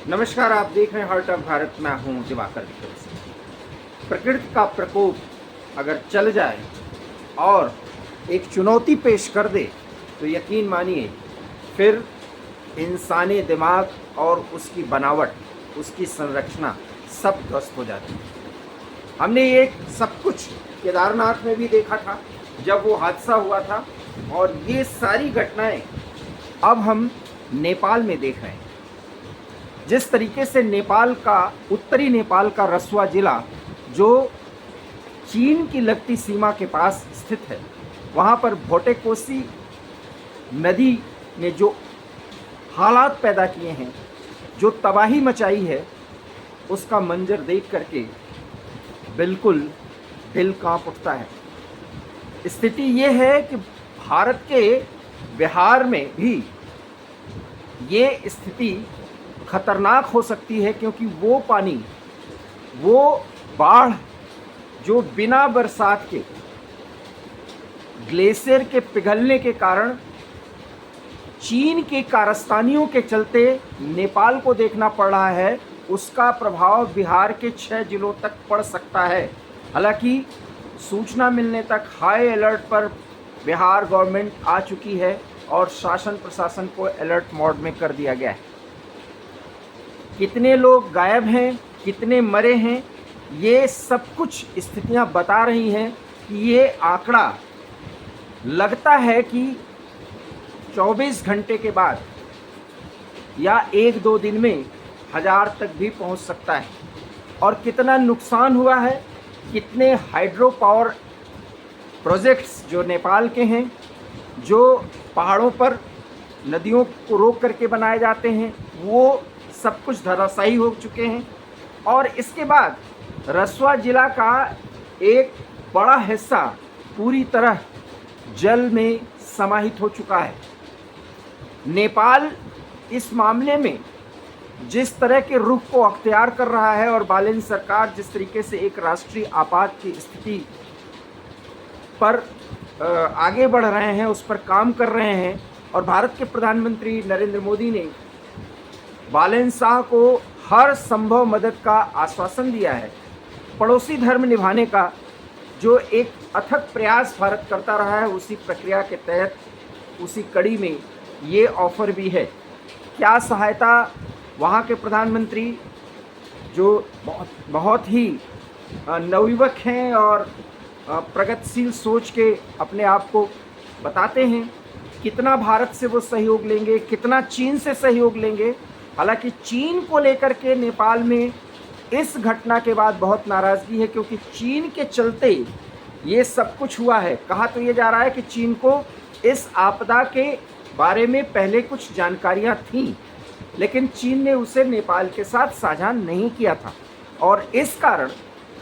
नमस्कार, आप देख रहे हैं हार्ट ऑफ भारत। मैं हूं दिवाकर विक्रम सिंह। प्रकृति का प्रकोप अगर चल जाए और एक चुनौती पेश कर दे तो यकीन मानिए फिर इंसानी दिमाग और उसकी बनावट, उसकी संरचना सब ध्वस्त हो जाती है। हमने ये सब कुछ केदारनाथ में भी देखा था जब वो हादसा हुआ था, और ये सारी घटनाएं अब हम नेपाल में देख रहे हैं। जिस तरीके से नेपाल का, उत्तरी नेपाल का रसुआ जिला जो चीन की लगती सीमा के पास स्थित है, वहाँ पर भोटेकोसी नदी ने जो हालात पैदा किए हैं, जो तबाही मचाई है, उसका मंजर देख करके बिल्कुल दिल कांप उठता है। स्थिति ये है कि भारत के बिहार में भी ये स्थिति खतरनाक हो सकती है, क्योंकि वो पानी, वो बाढ़ जो बिना बरसात के ग्लेशियर के पिघलने के कारण चीन के कारस्तानियों के चलते नेपाल को देखना पड़ रहा है, उसका प्रभाव बिहार के 6 जिलों तक पड़ सकता है। हालांकि सूचना मिलने तक हाई अलर्ट पर बिहार गवर्नमेंट आ चुकी है और शासन प्रशासन को अलर्ट मोड में कर दिया गया है। कितने लोग गायब हैं, कितने मरे हैं, ये सब कुछ स्थितियां बता रही हैं कि ये आंकड़ा लगता है कि 24 घंटे के बाद या 1-2 दिन में 1000 तक भी पहुंच सकता है। और कितना नुकसान हुआ है, कितने हाइड्रो पावर प्रोजेक्ट्स जो नेपाल के हैं, जो पहाड़ों पर नदियों को रोक करके बनाए जाते हैं, वो सब कुछ धराशायी हो चुके हैं। और इसके बाद रसुआ जिला का एक बड़ा हिस्सा पूरी तरह जल में समाहित हो चुका है। नेपाल इस मामले में जिस तरह के रुख को अख्तियार कर रहा है और बालेन सरकार जिस तरीके से एक राष्ट्रीय आपात की स्थिति पर आगे बढ़ रहे हैं, उस पर काम कर रहे हैं, और भारत के प्रधानमंत्री नरेंद्र मोदी ने बालेन शाह को हर संभव मदद का आश्वासन दिया है। पड़ोसी धर्म निभाने का जो एक अथक प्रयास भारत करता रहा है, उसी प्रक्रिया के तहत, उसी कड़ी में ये ऑफर भी है। क्या सहायता वहाँ के प्रधानमंत्री, जो बहुत ही नवयुवक हैं और प्रगतिशील सोच के अपने आप को बताते हैं, कितना भारत से वो सहयोग लेंगे, कितना चीन से सहयोग लेंगे। हालांकि चीन को लेकर के नेपाल में इस घटना के बाद बहुत नाराज़गी है, क्योंकि चीन के चलते ये सब कुछ हुआ है। कहा तो ये जा रहा है कि चीन को इस आपदा के बारे में पहले कुछ जानकारियां थीं, लेकिन चीन ने उसे नेपाल के साथ साझा नहीं किया था, और इस कारण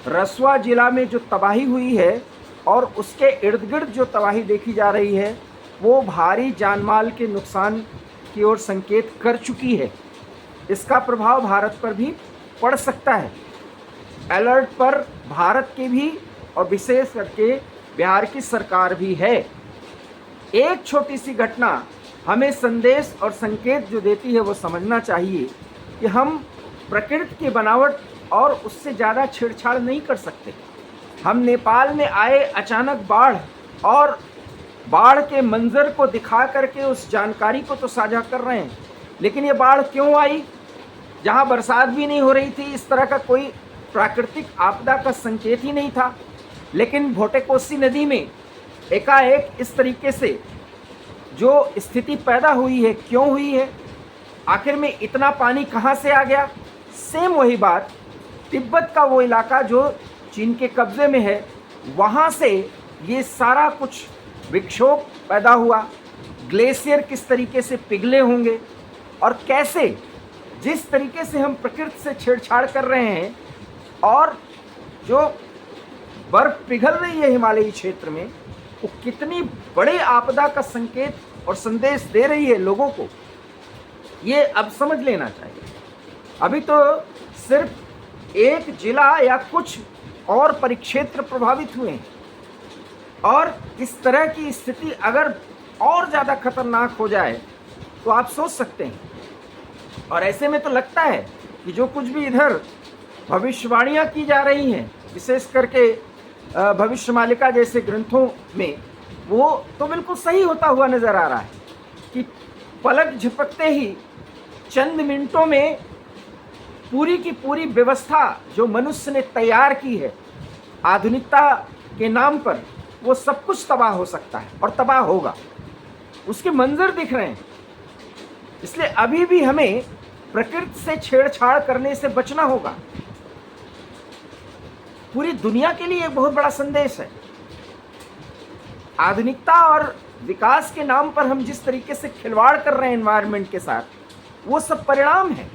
रसुआ जिला में जो तबाही हुई है और उसके इर्द गिर्द जो तबाही देखी जा रही है, वो भारी जानमाल के नुकसान की ओर संकेत कर चुकी है। इसका प्रभाव भारत पर भी पड़ सकता है। अलर्ट पर भारत के भी और विशेष करके बिहार की सरकार भी है। एक छोटी सी घटना हमें संदेश और संकेत जो देती है, वो समझना चाहिए कि हम प्रकृति की बनावट और उससे ज़्यादा छेड़छाड़ नहीं कर सकते। हम नेपाल में आए अचानक बाढ़ और बाढ़ के मंजर को दिखा करके उस जानकारी को तो साझा कर रहे हैं, लेकिन ये बाढ़ क्यों आई जहाँ बरसात भी नहीं हो रही थी? इस तरह का कोई प्राकृतिक आपदा का संकेत ही नहीं था। लेकिन भोटेकोसी नदी में एकाएक इस तरीके से जो स्थिति पैदा हुई है, क्यों हुई है? आखिर में इतना पानी कहाँ से आ गया? सेम वही बात, तिब्बत का वो इलाका जो चीन के कब्जे में है, वहाँ से ये सारा कुछ विक्षोभ पैदा हुआ। ग्लेशियर किस तरीके से पिघले होंगे, और कैसे, जिस तरीके से हम प्रकृति से छेड़छाड़ कर रहे हैं और जो बर्फ पिघल रही है हिमालयी क्षेत्र में, वो कितनी बड़े आपदा का संकेत और संदेश दे रही है लोगों को, ये अब समझ लेना चाहिए। अभी तो सिर्फ एक जिला या कुछ और परिक्षेत्र प्रभावित हुए हैं, और इस तरह की स्थिति अगर और ज़्यादा खतरनाक हो जाए तो आप सोच सकते हैं और ऐसे में तो लगता है कि जो कुछ भी इधर भविष्यवाणियाँ की जा रही हैं, विशेष करके भविष्यमालिका जैसे ग्रंथों में, वो तो बिल्कुल सही होता हुआ नजर आ रहा है कि पलक झपकते ही चंद मिनटों में पूरी की पूरी व्यवस्था जो मनुष्य ने तैयार की है आधुनिकता के नाम पर, वो सब कुछ तबाह हो सकता है और तबाह होगा। उसके मंजर दिख रहे हैं। इसलिए अभी भी हमें प्रकृति से छेड़छाड़ करने से बचना होगा। पूरी दुनिया के लिए एक बहुत बड़ा संदेश है। आधुनिकता और विकास के नाम पर हम जिस तरीके से खिलवाड़ कर रहे हैं एनवायरनमेंट के साथ, वो सब परिणाम है।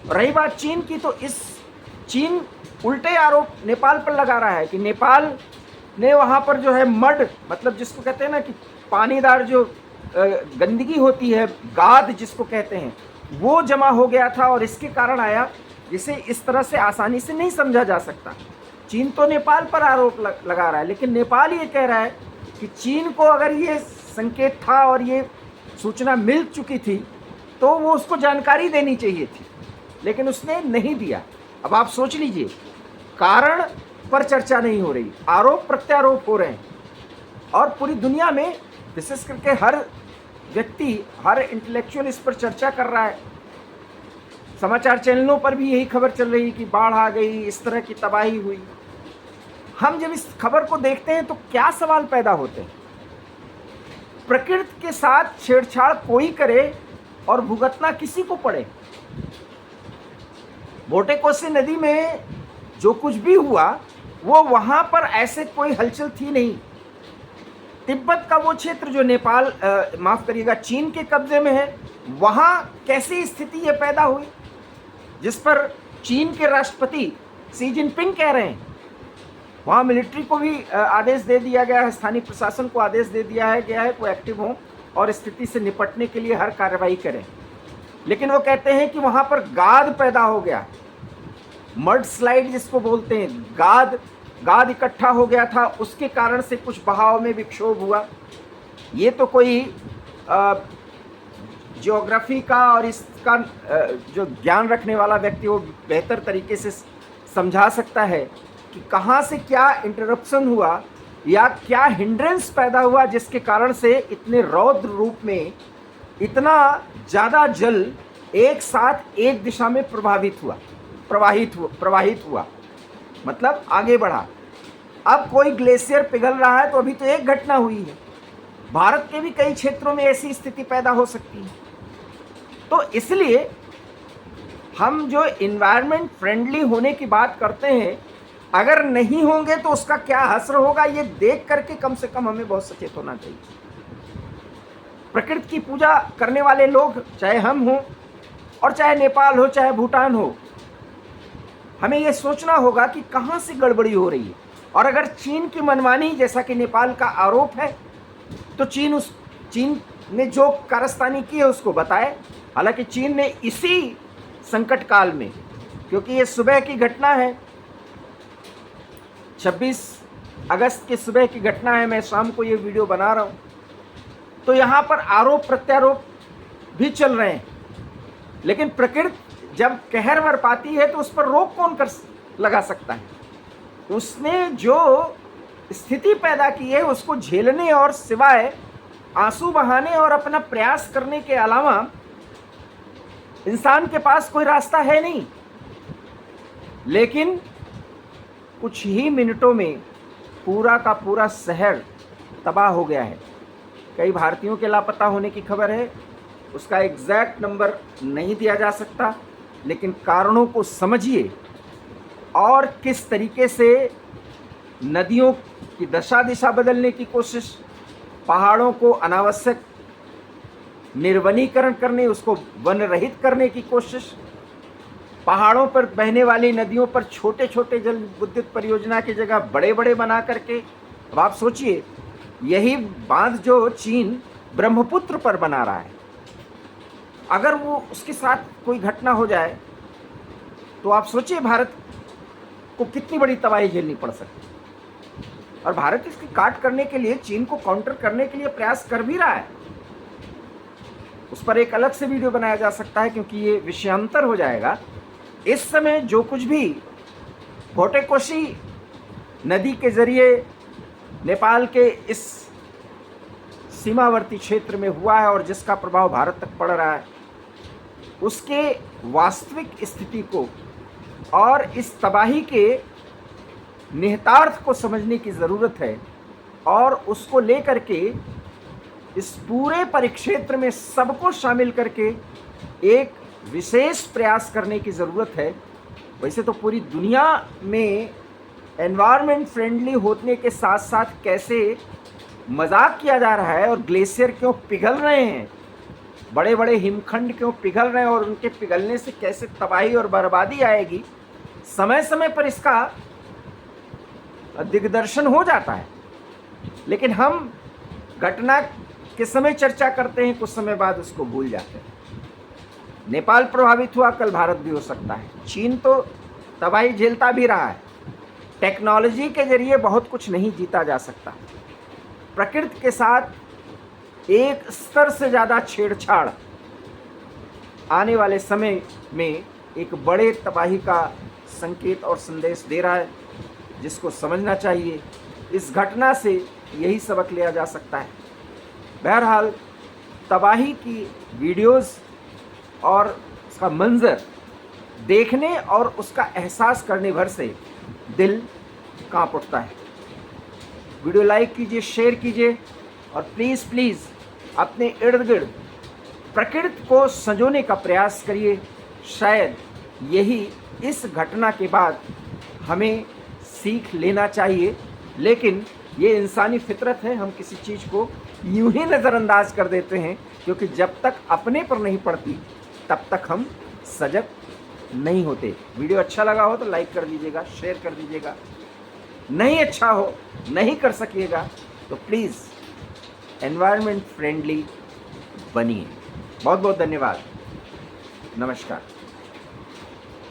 रही बात चीन की, तो इस चीन उल्टे आरोप नेपाल पर लगा रहा है कि नेपाल ने वहाँ पर जो है मड, मतलब जिसको कहते हैं ना कि पानीदार जो गंदगी होती है, गाद जिसको कहते हैं, वो जमा हो गया था और इसके कारण आया, जिसे इस तरह से आसानी से नहीं समझा जा सकता। चीन तो नेपाल पर आरोप लगा रहा है, लेकिन नेपाल ये कह रहा है कि चीन को अगर ये संकेत था और ये सूचना मिल चुकी थी तो वो उसको जानकारी देनी चाहिए थी, लेकिन उसने नहीं दिया। अब आप सोच लीजिए, कारण पर चर्चा नहीं हो रही, आरोप प्रत्यारोप हो रहे हैं। और पूरी दुनिया में विशेष करके हर व्यक्ति, हर इंटेलेक्चुअल इस पर चर्चा कर रहा है। समाचार चैनलों पर भी यही खबर चल रही कि बाढ़ आ गई, इस तरह की तबाही हुई। हम जब इस खबर को देखते हैं तो क्या सवाल पैदा होते हैं? प्रकृति के साथ छेड़छाड़ कोई करे और भुगतना किसी को पड़े। बोटे कोसी नदी में जो कुछ भी हुआ वो वहां पर ऐसे कोई हलचल थी नहीं। तिब्बत का वो क्षेत्र जो नेपाल, माफ करिएगा, चीन के कब्जे में है, वहां कैसी स्थिति ये पैदा हुई जिस पर चीन के राष्ट्रपति शी जिनपिंग कह रहे हैं। वहाँ मिलिट्री को भी आदेश दे दिया गया है, स्थानीय प्रशासन को आदेश दे दिया है गया है वो एक्टिव हों और स्थिति से निपटने के लिए हर कार्रवाई करें। लेकिन वो कहते हैं कि वहाँ पर गाद पैदा हो गया, मड स्लाइड जिसको बोलते हैं, गाद इकट्ठा हो गया था, उसके कारण से कुछ बहाव में विक्षोभ हुआ। ये तो कोई ज्योग्राफी का और इसका जो ज्ञान रखने वाला व्यक्ति वो बेहतर तरीके से समझा सकता है कि कहाँ से क्या इंटरप्शन हुआ या क्या हिंड्रेंस पैदा हुआ जिसके कारण से इतने रौद्र रूप में इतना ज़्यादा जल एक साथ एक दिशा में प्रवाहित हुआ, मतलब आगे बढ़ा। अब कोई ग्लेशियर पिघल रहा है तो अभी तो एक घटना हुई है, भारत के भी कई क्षेत्रों में ऐसी स्थिति पैदा हो सकती है। तो इसलिए हम जो इन्वायरमेंट फ्रेंडली होने की बात करते हैं, अगर नहीं होंगे तो उसका क्या असर होगा, ये देख करके कम से कम हमें बहुत सचेत होना चाहिए। प्रकृति की पूजा करने वाले लोग, चाहे हम हों और चाहे नेपाल हो, चाहे भूटान हो, हमें ये सोचना होगा कि कहाँ से गड़बड़ी हो रही है। और अगर चीन की मनमानी, जैसा कि नेपाल का आरोप है, तो चीन ने जो कारस्तानी की है उसको बताए। हालांकि चीन ने इसी संकट काल में, क्योंकि ये सुबह की घटना है, 26 अगस्त की सुबह की घटना है, मैं शाम को ये वीडियो बना रहा हूँ, तो यहाँ पर आरोप प्रत्यारोप भी चल रहे हैं। लेकिन प्रकृति जब कहर बरपाती है तो उस पर रोक कौन लगा सकता है? उसने जो स्थिति पैदा की है उसको झेलने और सिवाय आंसू बहाने और अपना प्रयास करने के अलावा इंसान के पास कोई रास्ता है नहीं। लेकिन कुछ ही मिनटों में पूरा का पूरा शहर तबाह हो गया है। कई भारतीयों के लापता होने की खबर है, उसका एग्जैक्ट नंबर नहीं दिया जा सकता, लेकिन कारणों को समझिए और किस तरीके से नदियों की दशा दिशा बदलने की कोशिश, पहाड़ों को अनावश्यक निर्वनीकरण करने, उसको वन रहित करने की कोशिश, पहाड़ों पर बहने वाली नदियों पर छोटे छोटे जल विद्युत परियोजना की जगह बड़े बड़े बना करके। अब आप सोचिए, यही बांध जो चीन ब्रह्मपुत्र पर बना रहा है, अगर वो उसके साथ कोई घटना हो जाए तो आप सोचिए भारत को कितनी बड़ी तबाही झेलनी पड़ सकती है। और भारत इसकी काट करने के लिए, चीन को काउंटर करने के लिए प्रयास कर भी रहा है। उस पर एक अलग से वीडियो बनाया जा सकता है, क्योंकि ये विषयांतर हो जाएगा। इस समय जो कुछ भी भोटेकोशी नदी के जरिए नेपाल के इस सीमावर्ती क्षेत्र में हुआ है और जिसका प्रभाव भारत तक पड़ रहा है, उसके वास्तविक स्थिति को और इस तबाही के निहितार्थ को समझने की ज़रूरत है, और उसको लेकर के इस पूरे परिक्षेत्र में सबको शामिल करके एक विशेष प्रयास करने की ज़रूरत है। वैसे तो पूरी दुनिया में एनवायरनमेंट फ्रेंडली होने के साथ साथ कैसे मजाक किया जा रहा है और ग्लेशियर क्यों पिघल रहे हैं, बड़े बड़े हिमखंड क्यों पिघल रहे हैं और उनके पिघलने से कैसे तबाही और बर्बादी आएगी, समय समय पर इसका दिग्दर्शन हो जाता है। लेकिन हम घटना के समय चर्चा करते हैं, कुछ समय बाद उसको भूल जाते हैं। नेपाल प्रभावित हुआ, कल भारत भी हो सकता है। चीन तो तबाही झेलता भी रहा है। टेक्नोलॉजी के जरिए बहुत कुछ नहीं जीता जा सकता। प्रकृति के साथ एक स्तर से ज़्यादा छेड़छाड़ आने वाले समय में एक बड़े तबाही का संकेत और संदेश दे रहा है, जिसको समझना चाहिए। इस घटना से यही सबक लिया जा सकता है। बहरहाल तबाही की वीडियोस और उसका मंजर देखने और उसका एहसास करने भर से दिल कांप उठता है। वीडियो लाइक कीजिए, शेयर कीजिए और प्लीज़ अपने इर्द गिर्द प्रकृति को संजोने का प्रयास करिए। शायद यही इस घटना के बाद हमें सीख लेना चाहिए। लेकिन ये इंसानी फितरत है, हम किसी चीज़ को यूं ही नज़रअंदाज कर देते हैं, क्योंकि जब तक अपने पर नहीं पड़ती तब तक हम सजग नहीं होते। वीडियो अच्छा लगा हो तो लाइक कर दीजिएगा, शेयर कर दीजिएगा। नहीं अच्छा हो, नहीं कर सकिएगा तो प्लीज़ एनवायरनमेंट फ्रेंडली बनिए। बहुत बहुत धन्यवाद। नमस्कार।